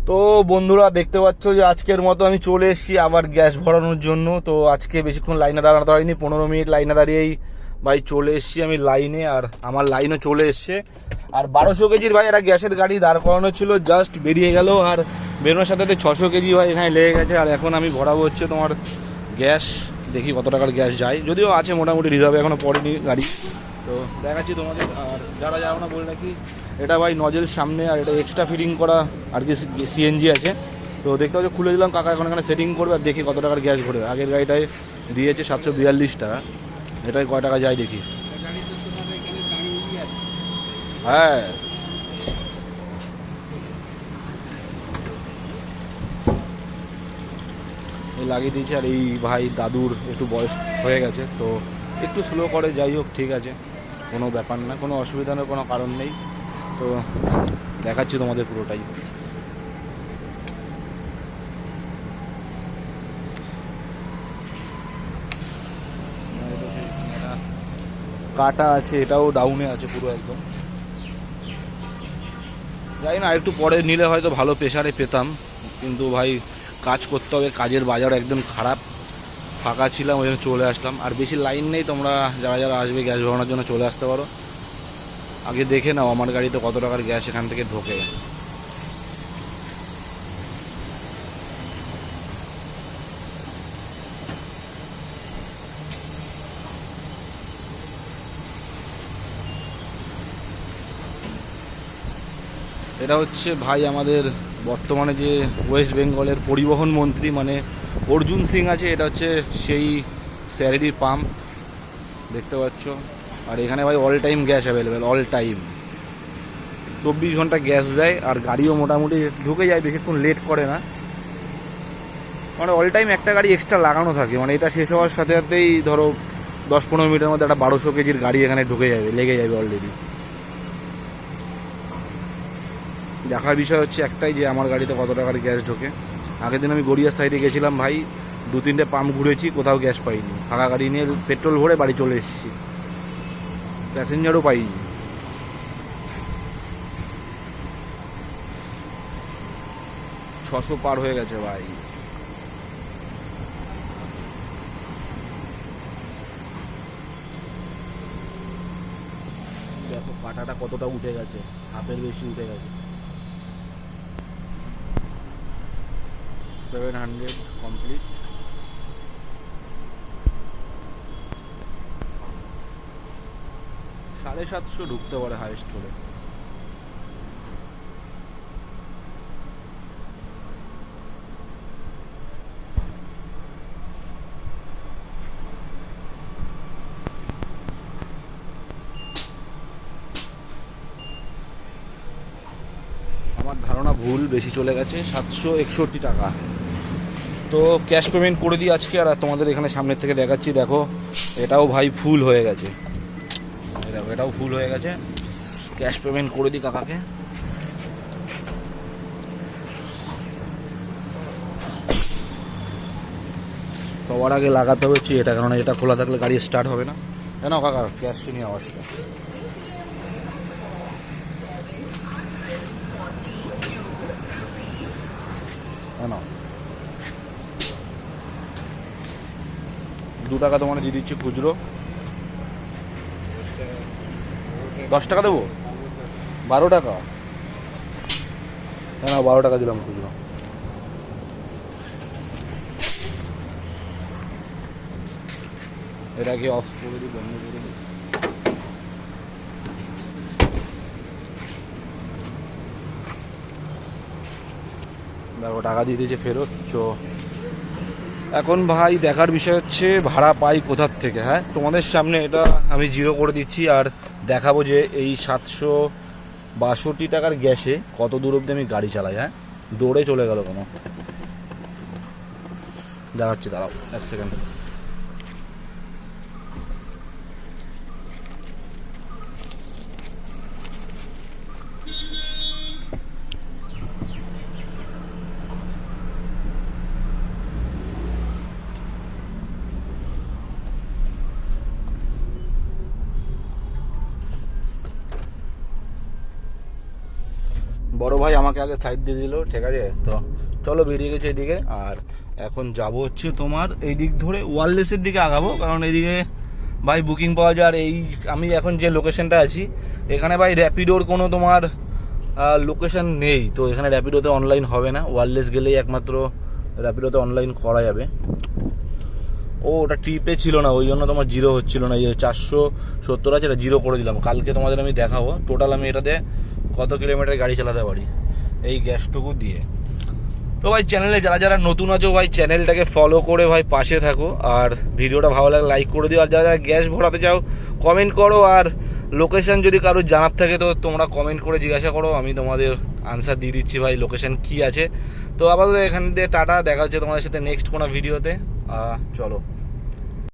তো বন্ধুরা দেখতে পাচ্ছ যে আজকের মতো আমি চলে এসেছি আবার গ্যাস ভরানোর জন্য। তো আজকে বেশিক্ষণ লাইনে দাঁড়াতে হয়নি, 15 মিনিট লাইনে দাঁড়িয়েই ভাই চলে এসেছি আমি লাইনে। আর আমার লাইনও চলে এসছে। আর 1200 কেজির ভাই একটা গ্যাসের গাড়ি দাঁড় করানো ছিল, জাস্ট বেরিয়ে গেল। আর বেরোনোর সাথে 600 কেজি ভাই এখানে লেগে গেছে। আর এখন আমি ভরাবো হচ্ছে তোমার গ্যাস, দেখি কত টাকার গ্যাস যায়, যদিও আছে মোটামুটি রিজার্ভে, এখনও পড়েনি গাড়ি। তো দেখাচ্ছি তোমাদের। আর যারা যাবো না বলে নাকি এটা ভাই নজেল সামনে, আর এটা এক্সট্রা ফিটিং করা আর কি সিএনজি আছে। তো দেখতে পাচ্ছি খুলে দিলাম, কাকা এখন এখানে সেটিং করবে। আর দেখি কত টাকার গ্যাস ভরবে। আগের গাড়িটায় দিয়েছে 742 টাকা, এটাই কয় টাকা যায় দেখি। হ্যাঁ এই লাগিয়ে দিয়েছে। আর এই ভাই দাদুর একটু বয়স হয়ে গেছে, তো একটু স্লো করে, যাই হোক ঠিক আছে, কোনো ব্যাপার না, কোনো অসুবিধা নেই, কোনো কারণ নেই। তো দেখাচ্ছি তোমাদের পুরোটাই। কাটা আছে, এটাও ডাউনে আছে পুরো একদম। জানি না, একটু পরে নিলে হয়তো ভালো প্রেশারে পেতাম, কিন্তু ভাই কাজ করতে হবে, কাজের বাজার একদম খারাপ। ফাঁকা ছিলাম ওই জন্য চলে আসলাম। আর বেশি লাইন নেই, তোমরা যারা যারা আসবে গ্যাস ভরানোর জন্য চলে আসতে পারো। আগে দেখে নাও আমার গাড়িতে কত টাকার গ্যাস এখান থেকে ঢোকে। এটা হচ্ছে ভাই আমাদের বর্তমানে যে ওয়েস্ট বেঙ্গলের পরিবহন মন্ত্রী মানে অর্জুন সিং আছে, এটা হচ্ছে সেই স্যারেরই পাম্প, দেখতে পাচ্ছ। আর এখানে ভাই all time gas available, all time 24 ঘন্টা গ্যাস দেয়। আর গাড়িও মোটামুটি ঢুকে যায়, বেশিক্ষণ লেট করে না। মানে অল টাইম একটা গাড়ি এক্সট্রা লাগানো থাকে, মানে এটা শেষ হওয়ার সাথে সাথেই ধরো 10-15 মিনিটের মধ্যে একটা 1200 কেজির গাড়ি এখানে ঢুকে যাবে, লেগে যাবে অলরেডি। দেখার বিষয় হচ্ছে একটাই, যে আমার গাড়িতে কত টাকার গ্যাস ঢোকে। আগের দিন আমি গড়িয়ার সাইডে গেছিলাম ভাই, 2-3টে পাম্প ঘুরেছি, কোথাও গ্যাস পাইনি। ফাঁকা গাড়ি নিয়ে পেট্রোল ভরে বাড়ি চলে এসেছি, প্যাসেঞ্জারও পাইনি। ছশো পার হয়ে গেছে ভাই। দেখো কাঁটাটা কতটা উঠে গেছে, হাফের বেশি উঠে গেছে। 700 কমপ্লিট। সাড়ে 700 ঢুকতে পারে হাইস্ট হলে। আমার ধারণা ভুল, বেশি চলে গেছে, 761 টাকা। তো ক্যাশ পেমেন্ট করে দিই আজকে। আর তোমাদের এখানে সামনের থেকে দেখাচ্ছি, দেখো এটাও ভাই ফুল হয়ে গেছে। দেখো এটাও ফুল হয়ে গেছে, ক্যাশ পেমেন্ট করে দিই কাকাকে। সবার আগে লাগাতে হবে এটা, কারণ এটা খোলা থাকলে গাড়ি স্টার্ট হবে না। কেন কাকা ক্যাশ শুনি আওয়াজটা। কেন 2 টাকা তোমার দিয়ে দিচ্ছি খুচরো। 10 টাকা দেবো, 12 টাকা। না 12 টাকা দিলাম খুচরো। এটাকে অফ করে দিই, বন্ধ করে দিই। দেখো টাকা দিয়ে দিয়েছে ফেরত। এখন ভাই দেখার বিষয় হচ্ছে ভাড়া পাই কোথার থেকে। হ্যাঁ তোমাদের সামনে এটা আমি 0 করে দিচ্ছি, আর দেখাবো যে এই 762 টাকার গ্যাসে কত দূর অবধি আমি গাড়ি চালাই। হ্যাঁ দৌড়ে চলে গেল কোনো, দেখাচ্ছি, দাঁড়াও 1 সেকেন্ড। বড় ভাই আমাকে আগে সাইড দিয়ে দিল, ঠিক আছে। তো চলো বেরিয়ে গেছে এদিকে, আর এখন যাব হচ্ছে তোমার এই দিক ধরে ওয়ারলেসের দিকে আগাবো, কারণ এইদিকে ভাই বুকিং পাওয়া যায়। আর এই আমি এখন যে লোকেশনটা আছি এখানে ভাই র্যাপিডোর কোনো তোমার লোকেশন নেই, তো এখানে র্যাপিডোতে অনলাইন হবে না, ওয়ারলেস গেলেই একমাত্র র্যাপিডোতে অনলাইন করা যাবে। ও ওটা ট্রিপে ছিল না, ওই জন্য তোমার জিরো হচ্ছিল না। এই 470 আছে, এটা জিরো করে দিলাম। কালকে তোমাদের আমি দেখাবো টোটাল আমি এটাতে কত কিলোমিটার গাড়ি চালাতে পারি এই গ্যাসটুকু দিয়ে। তো ভাই চ্যানেলে যারা যারা নতুন আছো ভাই চ্যানেলটাকে ফলো করে ভাই পাশে থাকো, আর ভিডিওটা ভালো লাগে লাইক করে দিও। আর যারা যারা গ্যাস ভরাতে চাও কমেন্ট করো, আর লোকেশন যদি কারো জানার থাকে তো তোমরা কমেন্ট করে জিজ্ঞাসা করো, আমি তোমাদের আনসার দিয়ে দিচ্ছি ভাই লোকেশন কী আছে। তো আপাতত এখান দিয়ে টাটা, দেখা হচ্ছে তোমাদের সাথে নেক্সট কোনো ভিডিওতে। চলো।